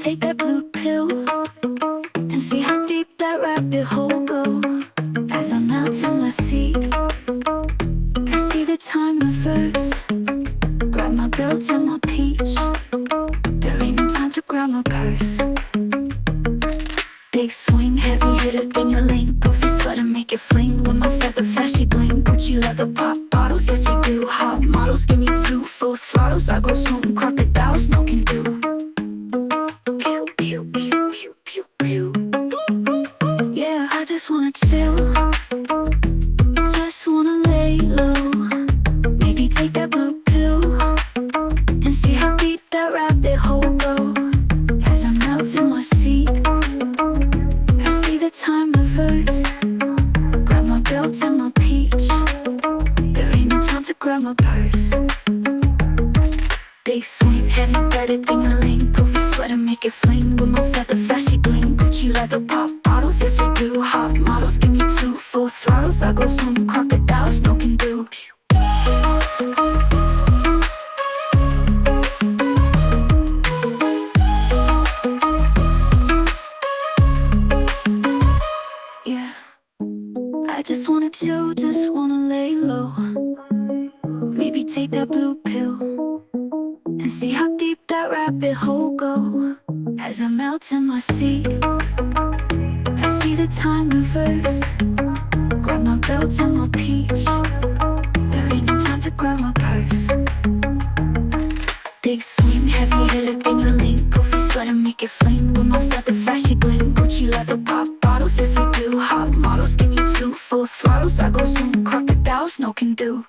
take that blue pill and see how deep that rabbit hole go. As I melt in my seat, I see the time reverse. Grab my belt and my peach. There ain't no time to grab my purse. Big swing, heavy hitter, ding-a-ling. Puffy sweater, make it fling. With my feather, flashy bling. Gucci leather, pop bottles, yes we do. Hot models, give me two full throttles. I go swim, crocodiles, no can do. Pew, pew, pew, pew, pew, pew. Yeah, I just wanna chill. Just wanna lay low. Maybe take that blue pill and see how deep that rabbit hole go. As I melt in my seat, time reverse. Grab my belt and my peach. There ain't no time to grab my purse. Big swing, heavy bedded ding-a-ling. Puffy sweater, make it fling. With my feather, flashy bling. Gucci leather, pop bottles, yes we do. Hot models, give me two full throttles. I go swim, crocodiles, no can do. I just wanna chill, just wanna lay low. Maybe take that blue pill and see how deep that rabbit hole go. As I melt in my seat, I see the time reverse. Grab my belt and my peach. There ain't no time to grab my purse. Big swing, heavy hitter, ding-a-ling. Puffy sweater, make it fling. With my feather, flashy bling. Gucci leather, pop bottles, yes we do. Hot models, give me two full throttles. I go swim, crocodiles, no can do.